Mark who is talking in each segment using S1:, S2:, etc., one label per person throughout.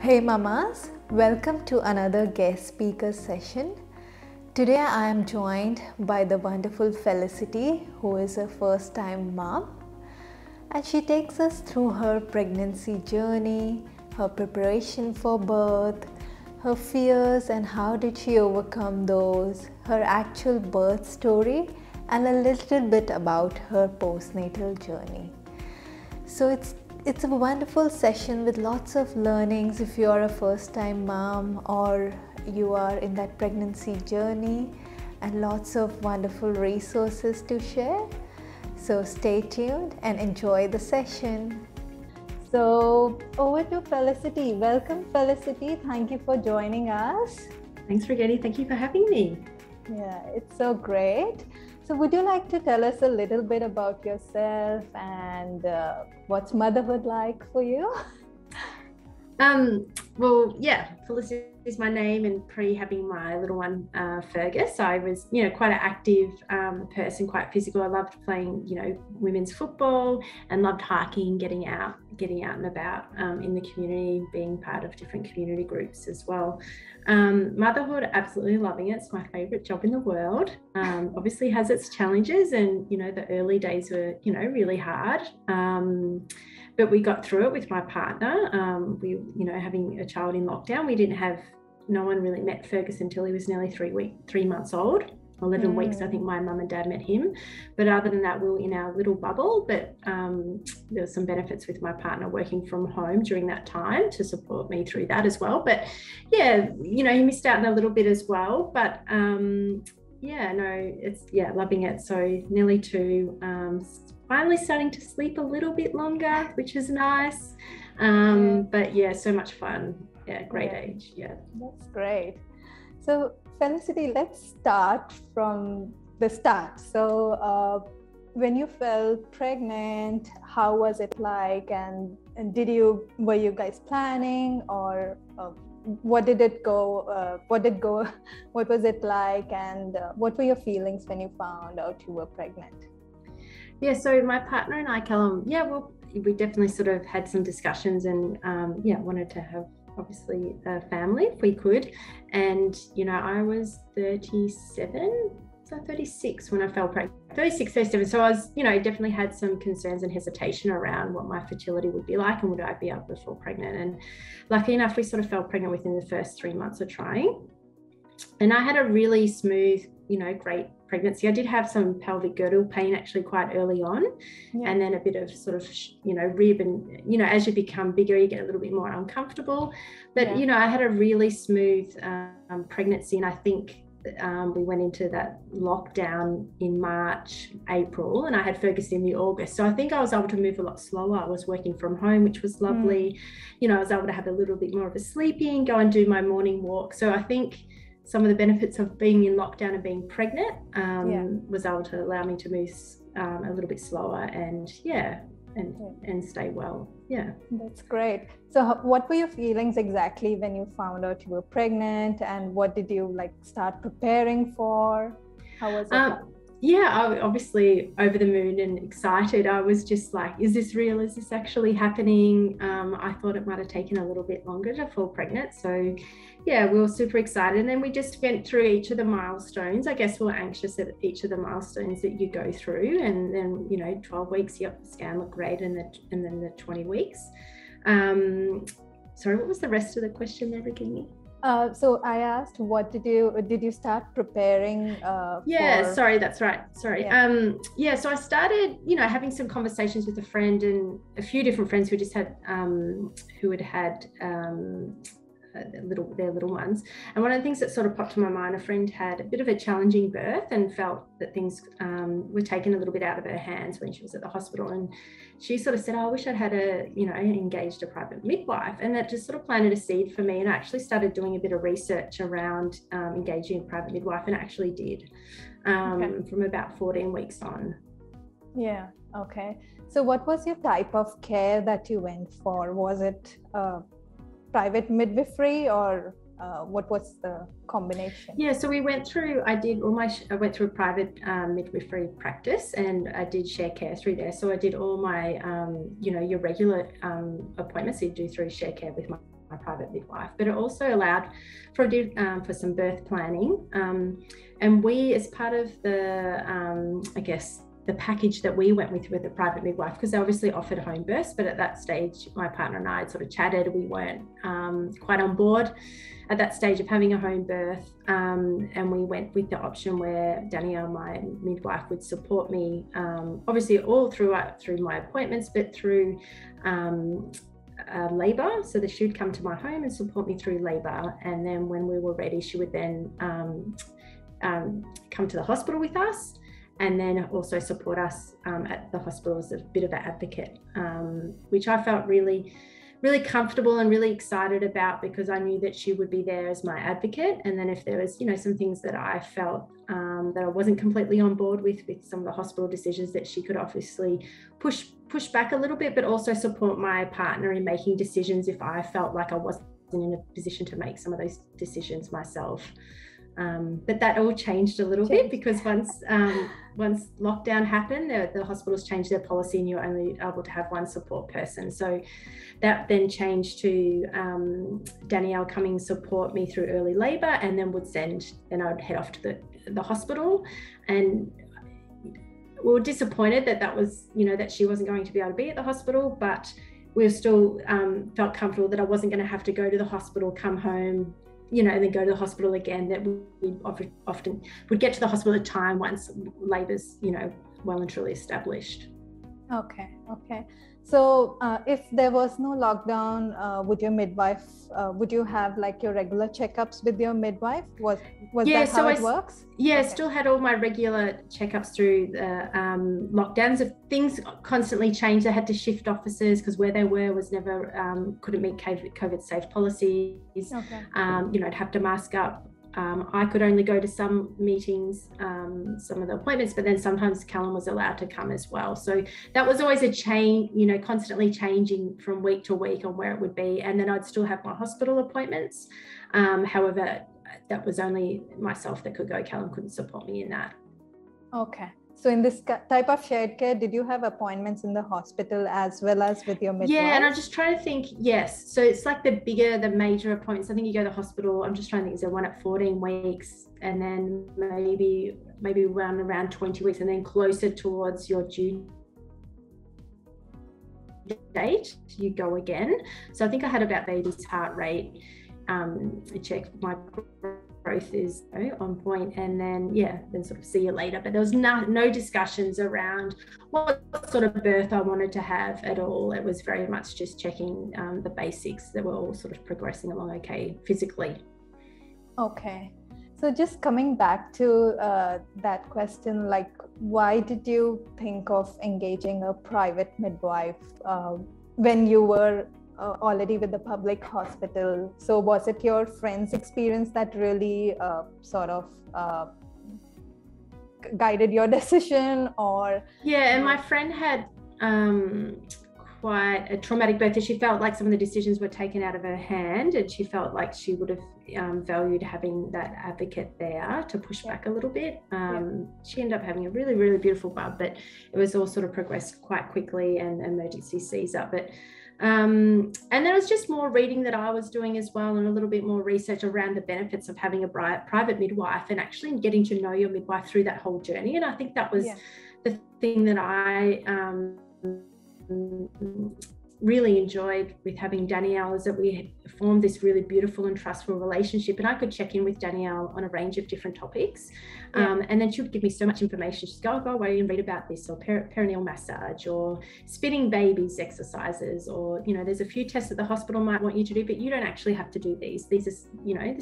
S1: Hey mamas, welcome to another guest speaker session. Today I am joined by the wonderful Felicity, who is a first time mom, and she takes us through her pregnancy journey, her preparation for birth, her fears and how did she overcome those, her actual birth story, and a little bit about her postnatal journey. So it's a wonderful session with lots of learnings if you are a first-time mom or you are in that pregnancy journey, and lots of wonderful resources to share. So stay tuned and enjoy the session. So over to Felicity. Welcome, Felicity. Thank you for joining us.
S2: Thanks, Rigetti. Thank you for having me.
S1: Yeah, it's so great. So would you like to tell us a little bit about yourself and what's motherhood like for you?
S2: Well, yeah, Felicity is my name, and pre having my little one, Fergus, I was, quite an active person, quite physical. I loved playing, women's football and loved hiking, getting out and about in the community, being part of different community groups as well. Motherhood, absolutely loving it. It's my favorite job in the world. Obviously has its challenges, and, the early days were, really hard. But we got through it with my partner. Having a child in lockdown, no one really met Fergus until he was nearly 3 months old. 11 weeks, I think my mum and dad met him. But other than that, we were in our little bubble. But there were some benefits with my partner working from home during that time to support me through that as well. But yeah, he missed out on a little bit as well. But loving it. So nearly 2, finally starting to sleep a little bit longer, which is nice. But yeah, so much fun. Yeah, great age. Yeah,
S1: that's great. So Felicity, let's start from the start. So when you fell pregnant, how was it like, and were you guys planning, or what was it like, and what were your feelings when you found out you were pregnant?
S2: Yeah, so my partner and I, Callum, we definitely sort of had some discussions, and wanted to have obviously a family if we could. And I was 37, so 36 when I fell pregnant. 36, 37. So I was, definitely had some concerns and hesitation around what my fertility would be like and would I be able to fall pregnant. And lucky enough, we sort of fell pregnant within the first 3 months of trying. And I had a really smooth, great pregnancy. I did have some pelvic girdle pain actually quite early on, and then a bit of sort of, rib, and, as you become bigger, you get a little bit more uncomfortable. But, I had a really smooth pregnancy, and I think we went into that lockdown in March, April, and I had Fergus in the August. So I think I was able to move a lot slower. I was working from home, which was lovely. I was able to have a little bit more of a sleep in, go and do my morning walk. So I think some of the benefits of being in lockdown and being pregnant was able to allow me to move a little bit slower and stay well. Yeah.
S1: That's great. So what were your feelings exactly when you found out you were pregnant, and what did you start preparing for? How was it?
S2: I was obviously over the moon and excited. I was just like, is this real? Is this actually happening? I thought it might have taken a little bit longer to fall pregnant. So yeah, we were super excited. And then we just went through each of the milestones. I guess we were anxious at each of the milestones that you go through. And then, 12 weeks, the scan looked great. And then the 20 weeks. Sorry, what was the rest of the question there, Virginia?
S1: So I asked, did you start preparing?
S2: Sorry, that's right. Sorry. So I started, having some conversations with a friend and a few different friends who just had, who had their little ones. And one of the things that sort of popped to my mind, a friend had a bit of a challenging birth and felt that things were taken a little bit out of her hands when she was at the hospital. And she sort of said, I wish I'd had engaged a private midwife. And that just sort of planted a seed for me. And I actually started doing a bit of research around engaging a private midwife, and actually did from about 14 weeks on.
S1: Yeah. Okay. So what was your type of care that you went for? Was it private midwifery, or what was the combination?
S2: Yeah, so we went through, I went through a private midwifery practice, and I did share care through there. So I did all my, your regular appointments you do through share care with my my private midwife, but it also allowed for some birth planning. And we, as part of the, I guess, the package that we went with the private midwife, because they obviously offered home births, but at that stage, my partner and I had sort of chatted. We weren't quite on board at that stage of having a home birth, and we went with the option where Danielle, my midwife, would support me, obviously all through my appointments, but through labour. So that she would come to my home and support me through labour, and then when we were ready, she would then come to the hospital with us, and then also support us at the hospital as a bit of an advocate, which I felt really comfortable and really excited about, because I knew that she would be there as my advocate. And then if there was, some things that I felt that I wasn't completely on board with some of the hospital decisions, that she could obviously push back a little bit, but also support my partner in making decisions if I felt like I wasn't in a position to make some of those decisions myself. But that all changed a little bit, because once lockdown happened, the hospitals changed their policy and you're only able to have one support person. So that then changed to Danielle coming support me through early labour, and then I'd head off to the hospital. And we were disappointed that was, that she wasn't going to be able to be at the hospital, but we were still felt comfortable that I wasn't going to have to go to the hospital, come home, and then go to the hospital again, that we often would get to the hospital at time once labour's, well and truly established.
S1: Okay. So if there was no lockdown, would your midwife, would you have like your regular checkups with your midwife? Was that how it works?
S2: Yeah,
S1: okay.
S2: Still had all my regular checkups through the lockdowns. If things constantly changed, I had to shift offices, because where they were was never, couldn't meet COVID safe policies.
S1: Okay.
S2: I'd have to mask up. I could only go to some meetings, some of the appointments, but then sometimes Callum was allowed to come as well. So that was always a change, constantly changing from week to week on where it would be. And then I'd still have my hospital appointments. However, that was only myself that could go. Callum couldn't support me in that.
S1: Okay. So in this type of shared care, did you have appointments in the hospital as well as with your midwife?
S2: Yeah, and I'm just trying to think, yes. So it's like the major appointments. I think you go to the hospital, I'm just trying to think, is there one at 14 weeks and then maybe around 20 weeks, and then closer towards your due date, you go again. So I think I had about baby's heart rate, check my growth is on point, and then sort of see you later. But there was no discussions around what sort of birth I wanted to have at all. It was very much just checking the basics that were all sort of progressing along okay physically.
S1: Okay. So just coming back to that question, like, why did you think of engaging a private midwife when you were already with the public hospital? So was it your friend's experience that really sort of guided your decision, or?
S2: Yeah, and my friend had quite a traumatic birth. She felt like some of the decisions were taken out of her hand, and she felt like she would have valued having that advocate there to push back a little bit. She ended up having a really, really beautiful bub, but it was all sort of progressed quite quickly and emergency Caesar. But and there was just more reading that I was doing as well, and a little bit more research around the benefits of having a private midwife, and actually getting to know your midwife through that whole journey. And I think that was the thing that I really enjoyed with having Danielle, is that we formed this really beautiful and trustful relationship, and I could check in with Danielle on a range of different topics, and then she would give me so much information. She'd go away and read about this, or perineal massage, or spinning babies exercises, or there's a few tests that the hospital might want you to do, but you don't actually have to do these are this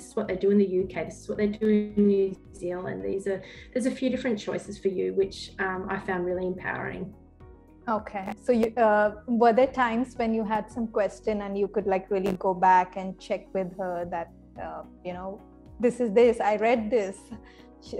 S2: is what they do in the UK, this is what they do in New Zealand, there's a few different choices for you, which I found really empowering.
S1: Okay, so were there times when you had some question and you could like really go back and check with her that this is this, I read this,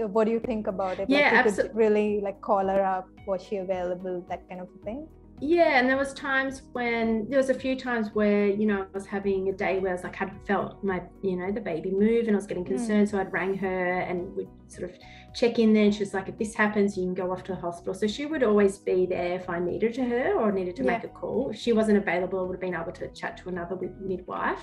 S1: what do you think about it?
S2: Yeah,
S1: like you could really like call her up, was she available, that kind of thing?
S2: Yeah, and there was a few times where, I was having a day where I was like, I felt my, the baby move and I was getting concerned. So I'd rang her and we'd sort of check in there. And she was like, if this happens, you can go off to the hospital. So she would always be there if I needed her or needed to make a call. If she wasn't available, I would have been able to chat to another midwife.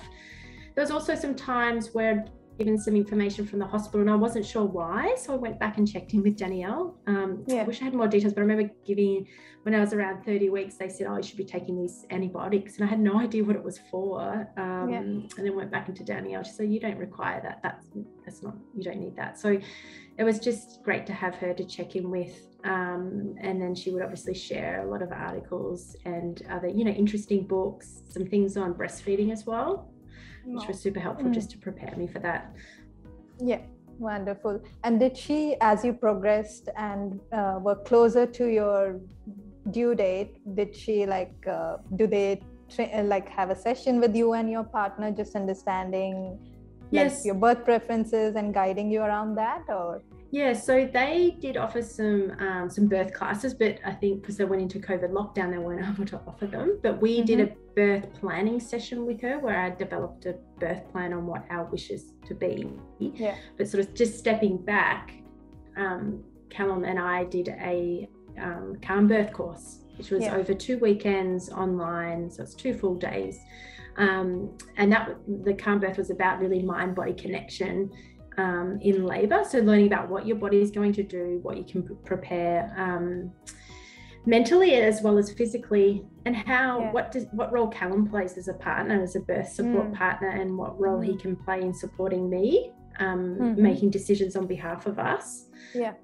S2: There was also some times where given some information from the hospital and I wasn't sure why, so I went back and checked in with Danielle. I wish I had more details, but I remember when I was around 30 weeks, they said, you should be taking these antibiotics, and I had no idea what it was for. And then went back into Danielle. She said, you don't require that. That's not, you don't need that. So it was just great to have her to check in with. And then she would obviously share a lot of articles and other, interesting books, some things on breastfeeding as well, which was super helpful just to prepare me for that.
S1: Yeah, wonderful. And did she, as you progressed and were closer to your due date, did she do they have a session with you and your partner, just understanding your birth preferences and guiding you around that? Or
S2: yeah, so they did offer some birth classes, but I think because they went into COVID lockdown, they weren't able to offer them. But we did a birth planning session with her where I developed a birth plan on what our wishes to be. Yeah. But sort of just stepping back, Callum and I did a calm birth course, which was over 2 weekends online. So it's 2 full days. And the calm birth was about really mind-body connection in labor. So learning about what your body is going to do, what you can prepare mentally as well as physically, and what role Callum plays as a partner, as a birth support partner, and what role he can play in supporting me, making decisions on behalf of us.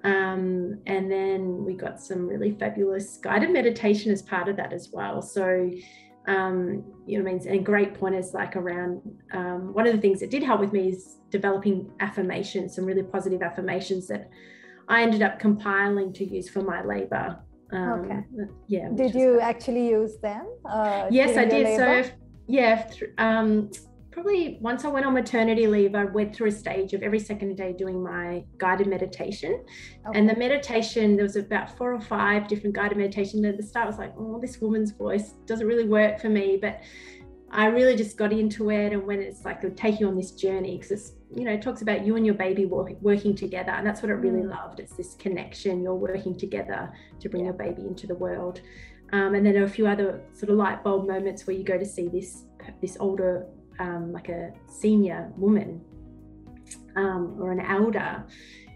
S2: And then we got some really fabulous guided meditation as part of that as well. So and great pointers around one of the things that did help with me is developing affirmations, some really positive affirmations that I ended up compiling to use for my labor. Did you
S1: actually use them?
S2: Yes, I did. So probably once I went on maternity leave, I went through a stage of every second day doing my guided meditation. And the meditation, there was about 4 or 5 different guided meditations. At the start, I was like, this woman's voice doesn't really work for me. But I really just got into it. And when it's like, it would take you on this journey, because it's, it talks about you and your baby working together. And that's what I really loved. It's this connection. You're working together to bring your baby into the world. And then there are a few other sort of light bulb moments where you go to see this older, like a senior woman or an elder,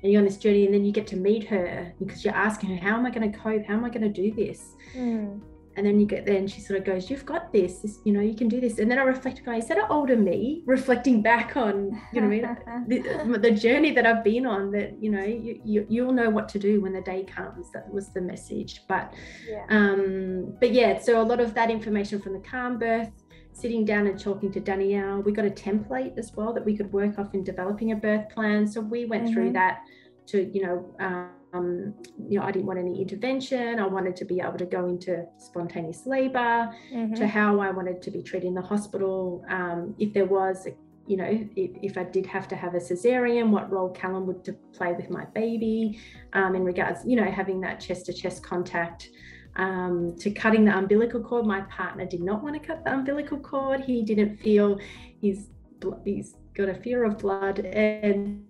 S2: and you're on this journey, and then you get to meet her because you're asking her, how am I going to cope? How am I going to do this? And then you get there and she sort of goes, you've got this, you can do this. And then I reflect, is that an older me reflecting back on, the journey that I've been on, that, you'll know what to do when the day comes. That was the message. But so a lot of that information from the calm birth, sitting down and talking to Danielle. We got a template as well that we could work off in developing a birth plan. So we went through that to, I didn't want any intervention. I wanted to be able to go into spontaneous labor, to how I wanted to be treated in the hospital. If there was, if I did have to have a cesarean, what role Callum would play with my baby, in regards, having that chest-to-chest contact. To cutting the umbilical cord. My partner did not want to cut the umbilical cord. He didn't feel he's got a fear of blood, and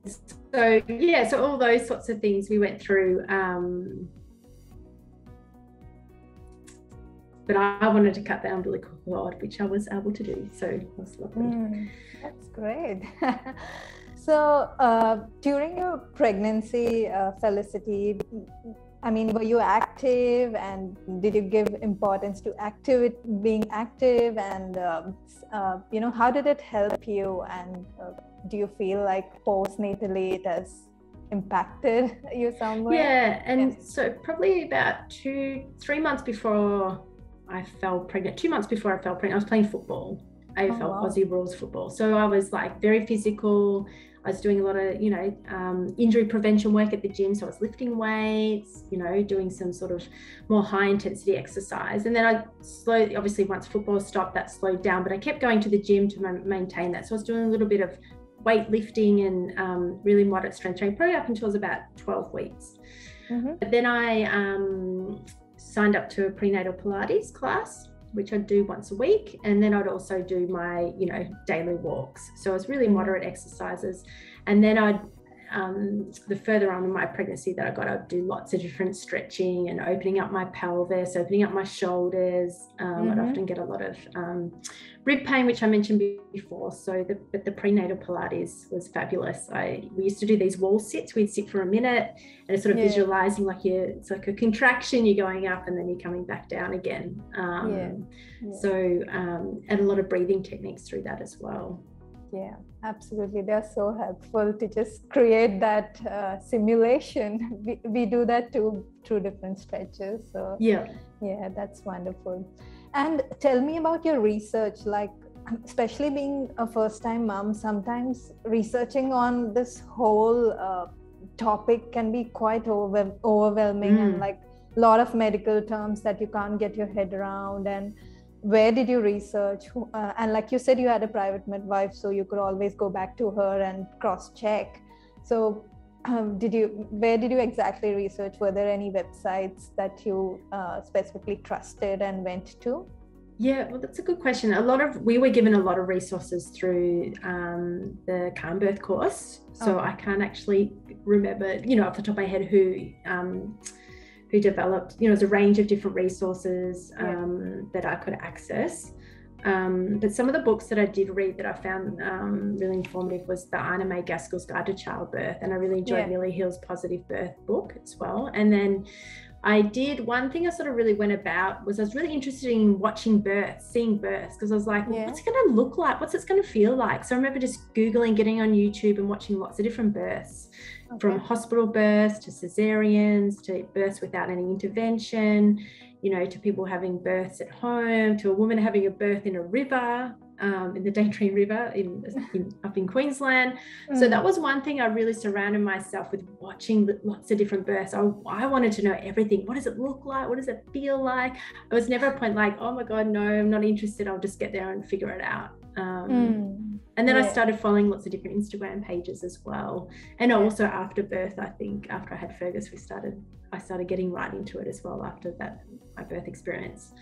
S2: so all those sorts of things we went through. But I wanted to cut the umbilical cord, which I was able to do. So it was lovely.
S1: That's great. So during your pregnancy, Felicity, were you active, and did you give importance to being active, and how did it help you, and do you feel like postnatally it has impacted you somewhere?
S2: Yeah, and so probably about 2-3 months before I fell pregnant, 2 months before I fell pregnant, I was playing football, AFL Aussie rules football. So I was very physical. I was doing a lot of, injury prevention work at the gym. So I was lifting weights, doing some sort of more high intensity exercise. And then I slowly, obviously once football stopped, that slowed down, but I kept going to the gym to maintain that. So I was doing a little bit of weightlifting and really moderate strength training, probably up until I was about 12 weeks. But then I signed up to a prenatal Pilates class, which I'd do once a week. And then I'd also do my, daily walks. So it was really moderate exercises. And then the further on in my pregnancy that I got, I'd do lots of different stretching and opening up my pelvis, opening up my shoulders. I'd often get a lot of rib pain, which I mentioned before. So the prenatal Pilates was fabulous. We used to do these wall sits. We'd sit for a minute and it's sort of visualizing it's like a contraction, you're going up and then you're coming back down again. So and a lot of breathing techniques through that as well.
S1: Yeah, absolutely. They're so helpful to just create that simulation. We do that too through different stretches. So yeah, that's wonderful. And tell me about your research, like especially being a first-time mom, sometimes researching on this whole topic can be quite overwhelming and like a lot of medical terms that you can't get your head around. And where did you research? And like you said, you had a private midwife, so you could always go back to her and cross-check. So where did you exactly research? Were there any websites that you specifically trusted and went to?
S2: Yeah, well, that's a good question. We were given a lot of resources through the Calm Birth course. So I can't actually remember, off the top of my head who developed, there's a range of different resources that I could access. But some of the books that I did read that I found really informative was the Ina May Gaskell's Guide to Childbirth, and I really enjoyed Millie Hill's Positive Birth book as well. And then one thing I sort of really went about was I was really interested in watching births, seeing births, because I was like, what's it going to look like? What's it going to feel like? So I remember just Googling, getting on YouTube and watching lots of different births. From hospital births to cesareans to births without any intervention, to people having births at home, to a woman having a birth in a river, in the Daintree River up in Queensland. So that was one thing I really surrounded myself with, watching lots of different births. I wanted to know everything. What does it look like? What does it feel like? I was never a point like, oh my God, no, I'm not interested. I'll just get there and figure it out. And then I started following lots of different Instagram pages as well. And also after birth, I think after I had Fergus, I started getting right into it as well after my birth experience.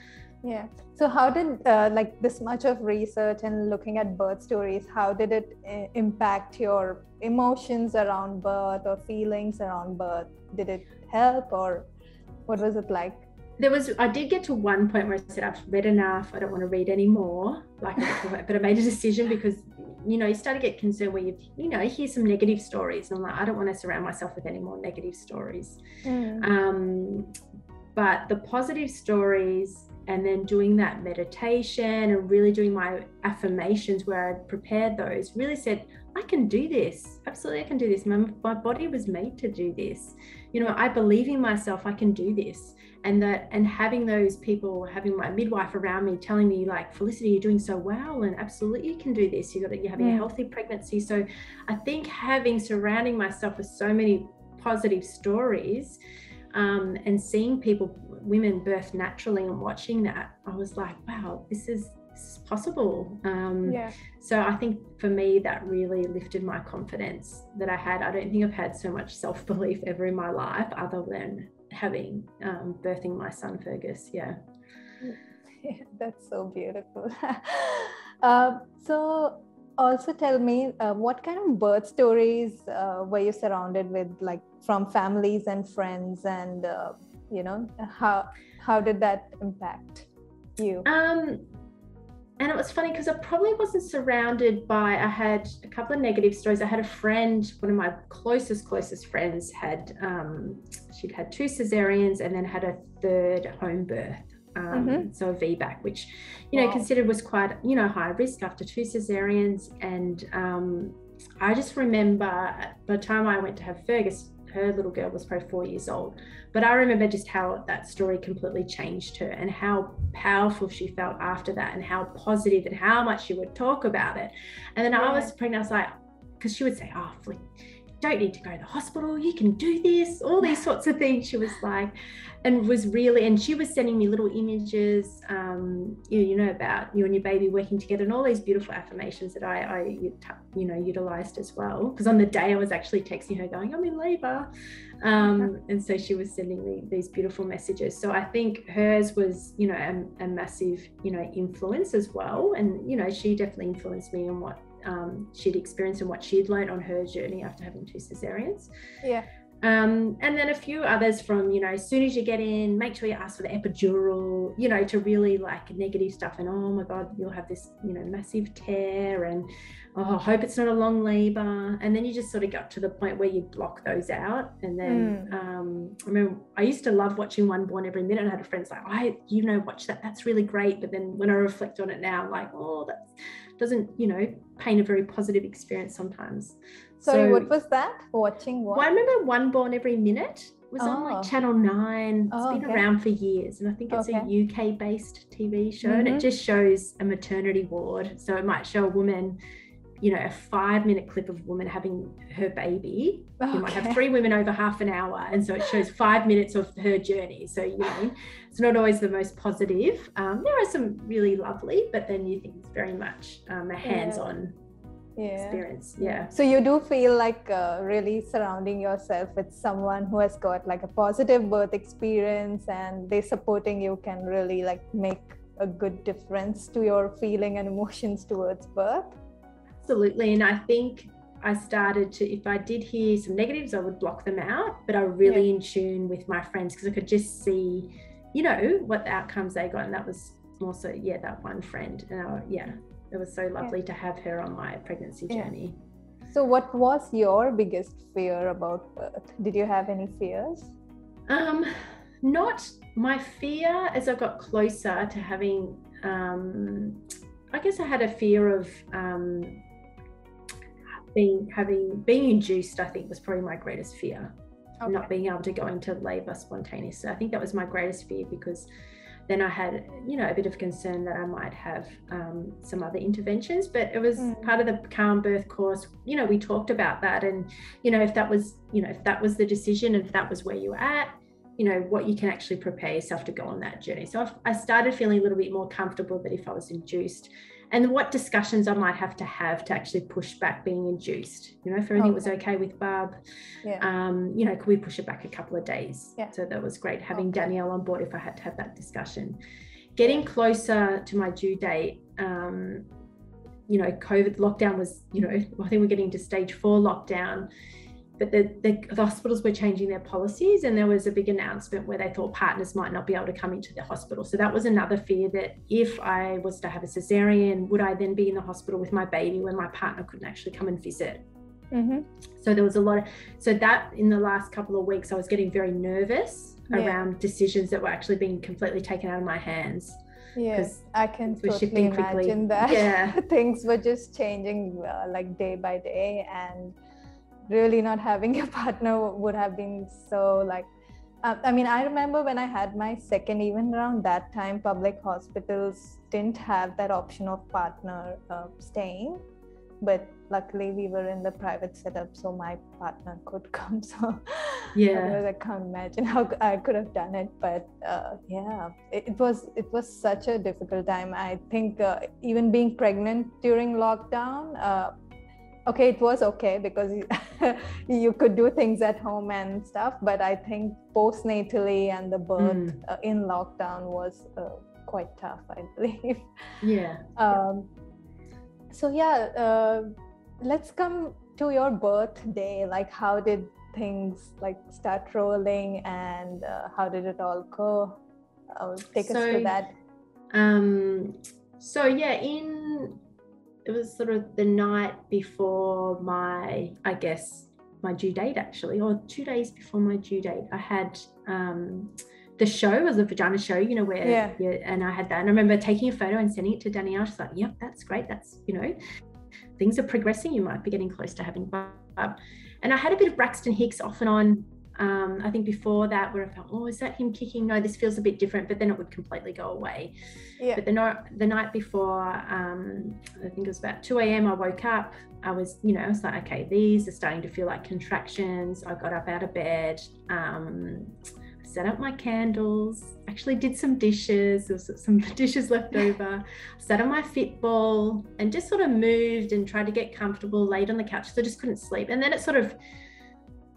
S1: Yeah. So how did like this much of research and looking at birth stories, how did it impact your emotions around birth or feelings around birth? Did it help, or what was it like?
S2: I did get to one point where I said, I've read enough, I don't want to read anymore. But I made a decision because, you start to get concerned where you hear some negative stories. And I'm like, I don't want to surround myself with any more negative stories. But the positive stories, and then doing that meditation and really doing my affirmations where I prepared those, really said, I can do this. Absolutely, I can do this. My body was made to do this. I believe in myself, I can do this. And having those people, having my midwife around me telling me like, Felicity, you're doing so well, and absolutely you can do this. You're having a healthy pregnancy. So I think surrounding myself with so many positive stories, and seeing women birth naturally and watching that, I was like, wow, this is possible. So I think for me, that really lifted my confidence that I had. I don't think I've had so much self-belief ever in my life other than having birthing my son Fergus.
S1: That's so beautiful. So also tell me, what kind of birth stories were you surrounded with, like from families and friends, and how did that impact you?
S2: And it was funny because I probably wasn't surrounded by, I had a couple of negative stories. I had a friend, one of my closest friends she'd had 2 cesareans and then had a 3rd home birth. So a VBAC, which, considered was quite, high risk after 2 cesareans. And I just remember by the time I went to have Fergus, her little girl was probably 4 years old. But I remember just how that story completely changed her and how powerful she felt after that, and how positive and how much she would talk about it. And then I was pregnant, I was like, because she would say, don't need to go to the hospital, you can do this, all these sorts of things. She was like, and was really, and she was sending me little images, you know, about you and your baby working together, and all these beautiful affirmations that I you know, utilized as well. Because on the day I was actually texting her going, I'm in labor. And so she was sending me these beautiful messages. So I think hers was, you know, a massive, you know, influence as well. And, you know, she definitely influenced me on what she'd experienced and what she'd learned on her journey after having 2 cesareans.
S1: Yeah.
S2: And then a few others from, you know, as soon as you get in, make sure you ask for the epidural, you know, to really like negative stuff. And, oh my God, you'll have this, you know, massive tear, and oh, I hope it's not a long labor. And then you just sort of got to the point where you block those out. And then I remember I used to love watching One Born Every Minute. I had a friend like, you know, watch that. That's really great. But then when I reflect on it now, I'm like, oh, that doesn't, you know, paint a very positive experience sometimes.
S1: Sorry,
S2: So,
S1: what was that? Watching what?
S2: well, I remember One Born Every Minute was on like Channel 9. It's been around for years, and I think it's a UK based TV show, and it just shows a maternity ward. So it might show a woman, you know, a 5-minute clip of a woman having her baby. You might have 3 women over half an hour, and so it shows 5 minutes of her journey. So, you know, it's not always the most positive. There are some really lovely, but then you think it's very much a hands-on experience.
S1: So you do feel like really surrounding yourself with someone who has got like a positive birth experience, and they supporting you can really like make a good difference to your feeling and emotions towards birth.
S2: Absolutely. And I think I started to, if I did hear some negatives, I would block them out, but I was really in tune with my friends, because I could just see, you know, what the outcomes they got. And that was also, that one friend. And it was so lovely to have her on my pregnancy journey.
S1: So what was your biggest fear about birth? Did you have any fears?
S2: Not my fear as I got closer to having, I guess I had a fear of being induced. I think was probably my greatest fear, not being able to go into labor spontaneously. I think that was my greatest fear, because then I had, you know, a bit of concern that I might have some other interventions. But it was part of the Calm Birth course. You know, we talked about that, and you know, if that was the decision, if that was where you were at, you know, what you can actually prepare yourself to go on that journey. So I started feeling a little bit more comfortable that if I was induced, and what discussions I might have to actually push back being induced. You know, if everything was okay with Barb, you know, could we push it back a couple of days? So that was great having Danielle on board if I had to have that discussion. Getting closer to my due date, you know, COVID lockdown was, you know, I think we're getting to stage 4 lockdown. But the hospitals were changing their policies, and there was a big announcement where they thought partners might not be able to come into the hospital. So that was another fear, that if I was to have a cesarean, would I then be in the hospital with my baby when my partner couldn't actually come and visit? So there was a lot of, so that in the last couple of weeks, I was getting very nervous around decisions that were actually being completely taken out of my hands.
S1: Yes, I can totally imagine that. Things were just changing like day by day, and really not having a partner would have been so like, I mean, I remember when I had my second, even around that time, public hospitals didn't have that option of partner staying, but luckily we were in the private setup, so my partner could come. So I can't imagine how I could have done it, but it was such a difficult time. I think even being pregnant during lockdown, it was okay because you could do things at home and stuff, but I think postnatally and the birth in lockdown was quite tough, I believe. Let's come to your birthday. Like, how did things like start rolling, and how did it all go? Take us to that.
S2: It was sort of the night before my due date, actually, or 2 days before my due date. I had the show, was a vagina show, you know, where and I had that. And I remember taking a photo and sending it to Danielle. She's like, yep, that's great. That's, you know, things are progressing. You might be getting close to having Barb. And I had a bit of Braxton Hicks off and on I think before that, where I felt, oh, is that him kicking? No, this feels a bit different, but then it would completely go away.
S1: Yeah.
S2: But the night before, I think it was about 2 a.m. I woke up. I was like, okay, these are starting to feel like contractions. I got up out of bed, set up my candles, actually did some dishes. There was some dishes left over. Sat on my Fitball and just sort of moved and tried to get comfortable, laid on the couch. So I just couldn't sleep. And then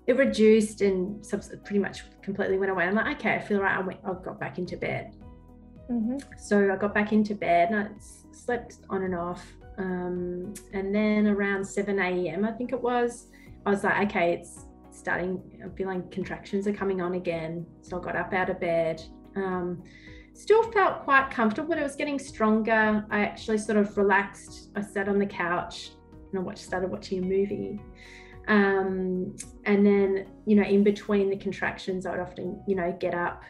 S2: it reduced and pretty much completely went away. I'm like, okay, I feel right. I got back into bed.
S1: Mm-hmm.
S2: So I got back into bed and I slept on and off. And then around 7 a.m., I think it was, I was like, okay, it's starting, I'm feeling contractions are coming on again. So I got up out of bed. Still felt quite comfortable, but it was getting stronger. I actually sort of relaxed. I sat on the couch and I started watching a movie. And then, in between the contractions, I would often, get up,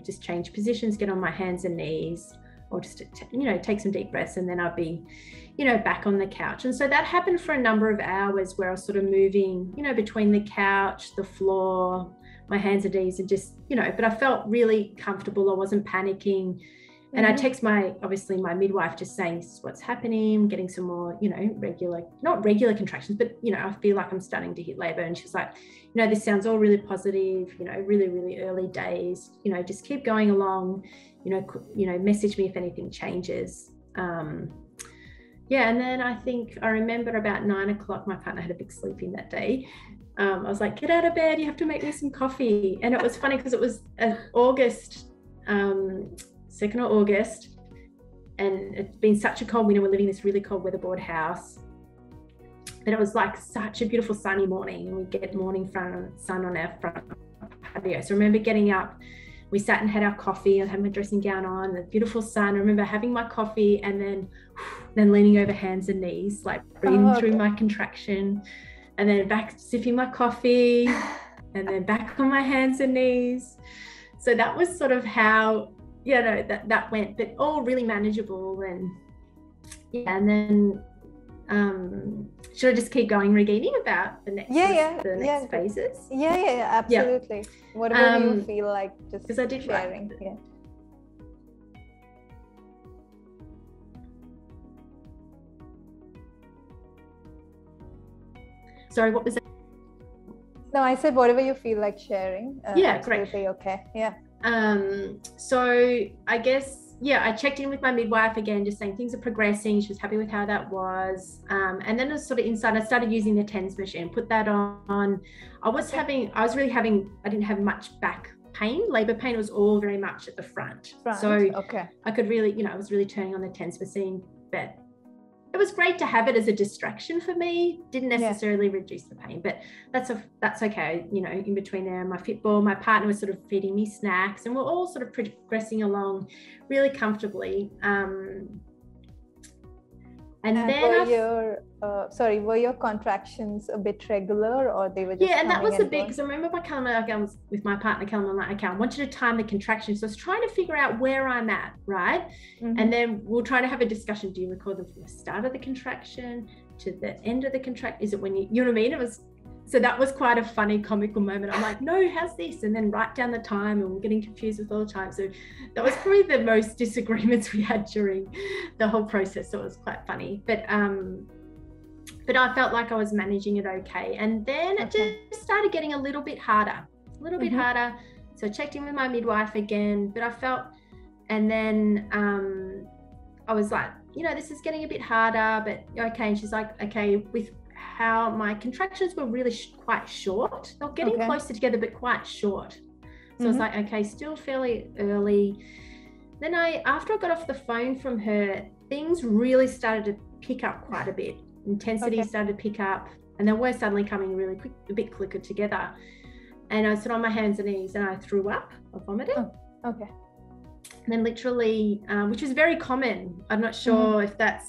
S2: just change positions, get on my hands and knees, or just, take some deep breaths, and then I'd be, back on the couch. And so that happened for a number of hours where I was sort of moving, between the couch, the floor, my hands and knees, and just, but I felt really comfortable. I wasn't panicking. And I text my midwife just saying, this is what's happening, getting some more, not regular contractions, but, I feel like I'm starting to hit labor. And she's like, this sounds all really positive, really, really early days, just keep going along, message me if anything changes. And then I remember about 9 o'clock, my partner had a big sleep in that day. I was like, get out of bed, you have to make me some coffee. And it was funny because it was August, 2nd of August, and it's been such a cold winter. We're living in this really cold weatherboard house, but it was like such a beautiful sunny morning, and we get morning sun on our front patio. So I remember getting up, we sat and had our coffee. I had my dressing gown on, the beautiful sun. I remember having my coffee and then leaning over hands and knees, like breathing through my contraction, and then back sipping my coffee, and then back on my hands and knees. So that was sort of how that went, but all really manageable. And then should I just keep going, Regina, about the next phases?
S1: Yeah, absolutely. Whatever you feel like, just
S2: because I did
S1: sharing.
S2: Sorry, what was that?
S1: No, I said whatever you feel like sharing.
S2: Great.
S1: Okay. Yeah.
S2: So I guess, I checked in with my midwife again, just saying things are progressing. She was happy with how that was. And then it was sort of inside, I started using the TENS machine, put that on. I didn't have much back pain, labor pain. It was all very much at the front. So I could really, I was really turning on the TENS machine, but it was great to have it as a distraction for me. Didn't necessarily reduce the pain, but that's okay. In between there, my Fitball, my partner was sort of feeding me snacks, and we're all sort of progressing along really comfortably.
S1: Were your contractions a bit regular, or they were just
S2: and that was the big, because I remember I was with my partner Callum, I'm like, okay, I want you to time the contractions. So I was trying to figure out where I'm at, right? And then we'll try to have a discussion. Do you record them from the start of the contraction to the end of the contract? Is it when you know what I mean? So that was quite a funny comical moment. I'm like, no, how's this? And then write down the time, and we're getting confused with all the time. So that was probably the most disagreements we had during the whole process. So it was quite funny. But I felt like I was managing it okay. And then it just started getting a little bit harder. So I checked in with my midwife again, but I felt, and then I was like, this is getting a bit harder, but okay. And she's like, okay, with how my contractions were really quite short. They were getting closer together, but quite short. So I was like, okay, still fairly early. Then after I got off the phone from her, things really started to pick up quite a bit. Intensity started to pick up, and they were suddenly coming really quick, a bit quicker together. And I sat on my hands and knees, and I threw up. I vomited. And then literally, which is very common. I'm not sure if that's,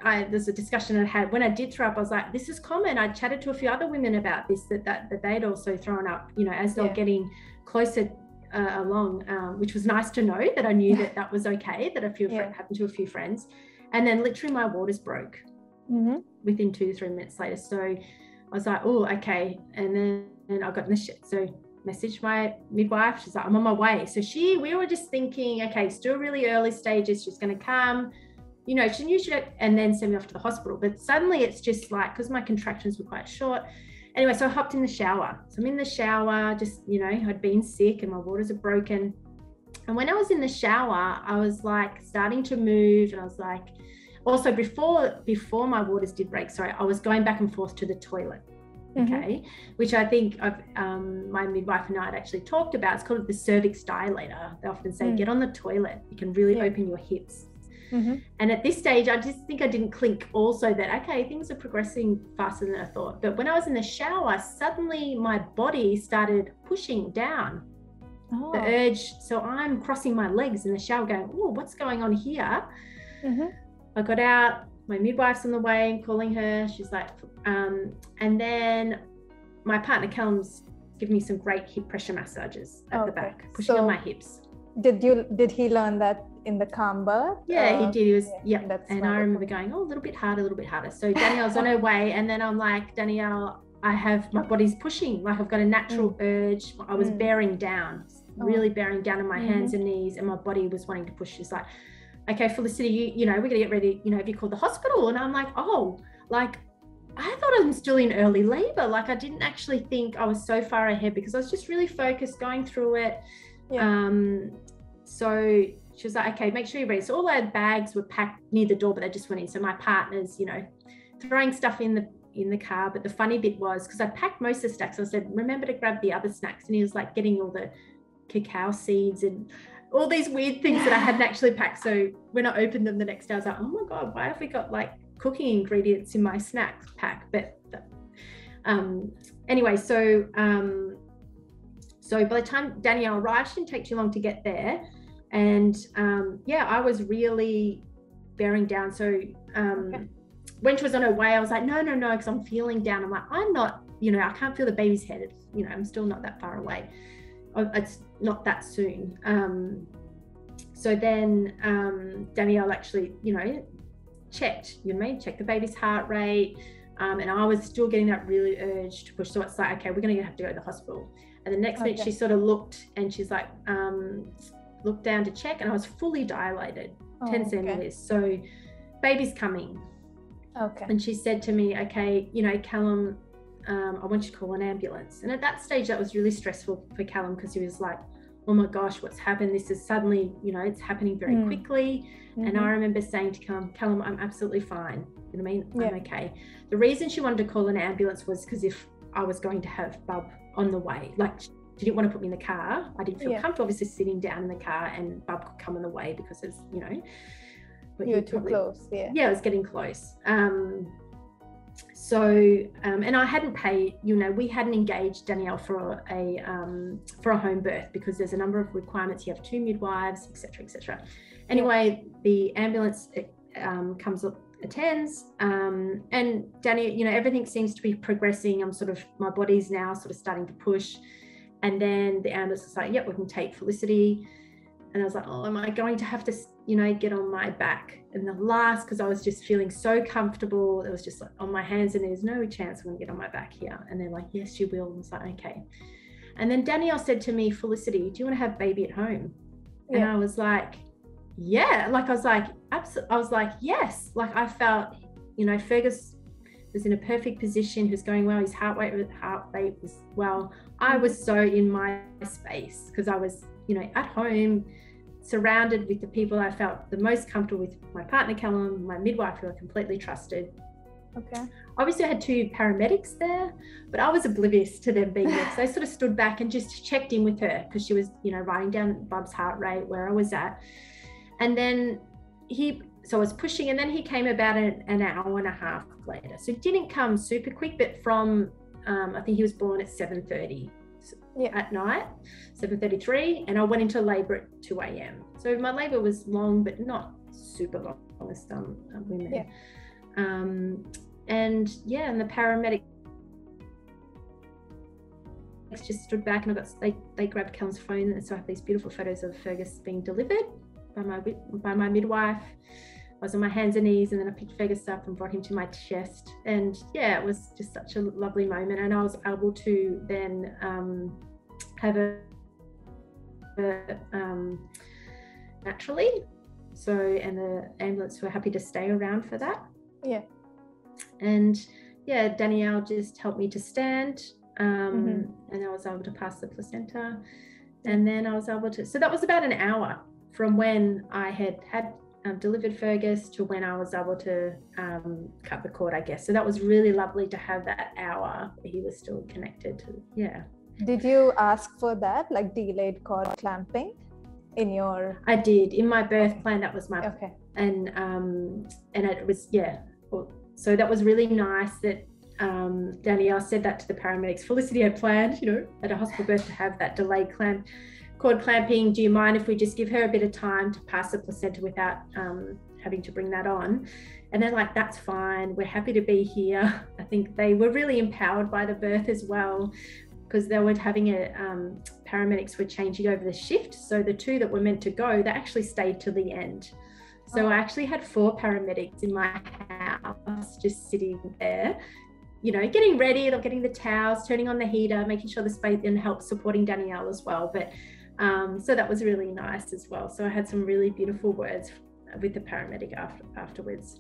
S2: there's a discussion I had when I did throw up. I was like, this is common. I chatted to a few other women about this, that they'd also thrown up, as they were getting closer along, which was nice to know, that I knew that was okay, that happened to a few friends. And then literally my waters broke within 2 to 3 minutes later. So I was like, oh, okay. And then I got in the so messaged my midwife. She's like, I'm on my way. So we were just thinking, okay, still really early stages. She's going to come, you know, she knew she'd, and then send me off to the hospital. But suddenly it's just like, because my contractions were quite short. Anyway, so I hopped in the shower. So I'm in the shower, just, you know, I'd been sick and my waters are broken. And when I was in the shower, I was like starting to move, and I was like, also before my waters did break, sorry, I was going back and forth to the toilet. Okay, which I think my midwife and I had actually talked about. It's called the cervix dilator. They often say, get on the toilet. You can really open your hips. And at this stage, I just think I didn't clink also that, okay, things are progressing faster than I thought. But when I was in the shower, suddenly my body started pushing down. The urge. So I'm crossing my legs in the shower going, oh, what's going on here? I got out, my midwife's on the way and calling her. She's like, and then my partner Callum's giving me some great hip pressure massages at the back, pushing on my hips.
S1: Did he learn that in the calm birth?
S2: Yeah, he did. He was, and I remember going, oh, a little bit harder. So Danielle's on her way, and then I'm like, Danielle, my body's pushing, like I've got a natural urge. I was bearing down, really bearing down on my hands and knees, and my body was wanting to push. She's like, okay, Felicity, you know, we're gonna get ready, you know, have you called the hospital? And I'm like, oh, like, I thought I'm still in early labor. Like, I didn't actually think I was so far ahead, because I was just really focused going through it. So she was like, okay, make sure you're ready. So all our bags were packed near the door, but they just went in. So my partner's, you know, throwing stuff in the car. But the funny bit was, because I packed most of the snacks, I said, remember to grab the other snacks. And he was like getting all the cacao seeds and all these weird things that I hadn't actually packed. So when I opened them the next day, I was like, oh my God, why have we got like cooking ingredients in my snack pack? But anyway, so by the time Danielle arrived, it didn't take too long to get there. And I was really bearing down. So when she was on her way, I was like, no, because I'm feeling down. I'm like, I'm not, you know, I can't feel the baby's head. It's, you know, I'm still not that far away. It's not that soon. So then Danielle actually, you know, checked the baby's heart rate. And I was still getting that really urge to push. So it's like, okay, we're going to have to go to the hospital. And the next minute she sort of looked, and she's like, looked down to check, and I was fully dilated, 10 centimeters. So baby's coming. And she said to me, okay, you know, Callum, I want you to call an ambulance. And at that stage, that was really stressful for Callum, because he was like, oh my gosh, what's happened? This is suddenly, you know, it's happening very quickly. And I remember saying to Callum, I'm absolutely fine. You know what I mean? I'm okay. The reason she wanted to call an ambulance was because if I was going to have Bub on the way, like she didn't want to put me in the car. I didn't feel comfortable obviously sitting down in the car, and Bub could come on the way because it's, you know, but
S1: you're too close.
S2: Yeah, it was getting close. And I hadn't paid, you know, we hadn't engaged Danielle for a home birth, because there's a number of requirements. You have 2 midwives, etc. Anyway, the ambulance comes up, attends, and Danny, you know, everything seems to be progressing. My body's now sort of starting to push, and then the ambulance is like, yep, we can take Felicity. And I was like, oh, am I going to have to, you know, get on my back? And because I was just feeling so comfortable, it was just like on my hands and knees, no chance I'm going to get on my back here. And they're like, yes, you will. And I was like, okay. And then Danielle said to me, Felicity, do you want to have baby at home? And I was like, yeah. Like, I was like, absolutely. I was like, yes. Like, I felt, you know, Fergus was in a perfect position. He was going well. His heart rate was well. I was so in my space, because I was, you know, at home, surrounded with the people I felt the most comfortable with, my partner Callum, my midwife, who I completely trusted. Obviously I had 2 paramedics there, but I was oblivious to them being there. So I sort of stood back and just checked in with her, because she was, you know, writing down Bub's heart rate, where I was at. And then so I was pushing, and then he came about an hour and a half later. So it didn't come super quick, but from, I think he was born at 7:30 at night, 7:33, and I went into labor at 2 a.m. So my labor was long, but not super long as some women. And the paramedics just stood back, and they grabbed Callum's phone, and so I have these beautiful photos of Fergus being delivered by my midwife. I was on my hands and knees, and then I picked Fergus up and brought him to my chest. And yeah, it was just such a lovely moment. And I was able to then have a naturally. So, and the ambulance were happy to stay around for that.
S1: Yeah.
S2: And yeah, Danielle just helped me to stand, and I was able to pass the placenta. And then I was able to, so that was about an hour from when I had delivered Fergus to when I was able to cut the cord, I guess. So that was really lovely to have that hour where he was still connected to, yeah.
S1: Did you ask for that, like delayed cord clamping in your?
S2: I did. In my birth plan, that was my,
S1: okay.
S2: And it was, yeah. So that was really nice that Danielle said that to the paramedics. Felicity had planned, you know, at a hospital birth to have that delayed cord clamping. Do you mind if we just give her a bit of time to pass the placenta without having to bring that on? And they're like, that's fine. We're happy to be here. I think they were really empowered by the birth as well, because they were having paramedics were changing over the shift. So the two that were meant to go, they actually stayed till the end. So I actually had 4 paramedics in my house just sitting there, you know, getting ready, getting the towels, turning on the heater, making sure the space, and help supporting Danielle as well. But so that was really nice as well. So I had some really beautiful words with the paramedic afterwards.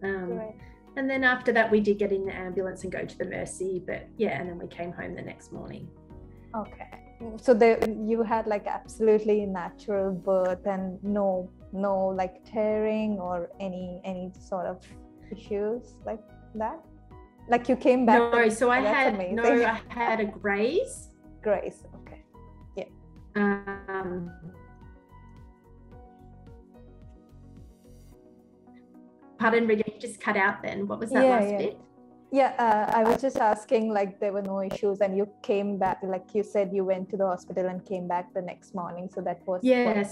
S2: And then after that, we did get in the ambulance and go to the Mercy. But yeah, and then we came home the next morning.
S1: Okay. So you had like absolutely natural birth and no like tearing or any sort of issues like that? Like you came back?
S2: No, so I had a graze.
S1: Graze, okay. Yeah.
S2: Pardon, Regan, you just cut out then. What was that last bit?
S1: Yeah, I was just asking, like, there were no issues and you came back, like you said, you went to the hospital and came back the next morning. So that was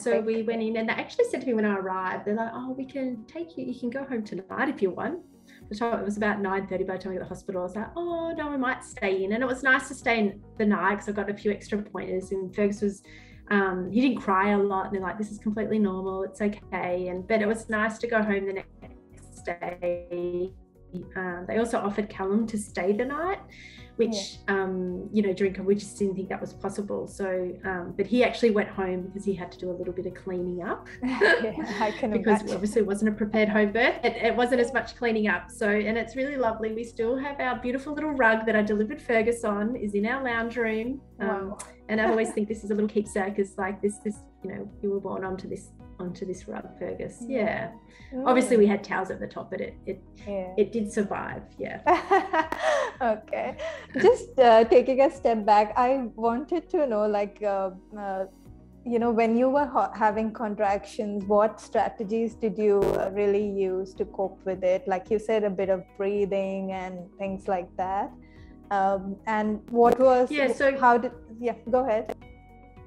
S2: so we went in, and they actually said to me when I arrived, they're like, oh, we can take you can go home tonight if you want. Which it was about 9:30 by the time I got to the hospital. I was like, oh no, I might stay in. And it was nice to stay in the night because I got a few extra pointers, and Fergus was he didn't cry a lot, and they're like, this is completely normal, it's okay. But it was nice to go home the next day. They also offered Callum to stay the night, which you know, during COVID, we just didn't think that was possible. So but he actually went home because he had to do a little bit of cleaning up.
S1: I can
S2: because
S1: imagine.
S2: Obviously it wasn't a prepared home birth. It wasn't as much cleaning up. So, and it's really lovely. We still have our beautiful little rug that I delivered Fergus on, is in our lounge room.
S1: Wow.
S2: And I always think this is a little keepsake, because like this, you know, you were born onto this rug, Fergus. Yeah. Obviously we had towels at the top, but it did survive. Yeah.
S1: Okay. Just taking a step back, I wanted to know, like, you know, when you were having contractions, what strategies did you really use to cope with it? Like you said, a bit of breathing and things like that. And what was,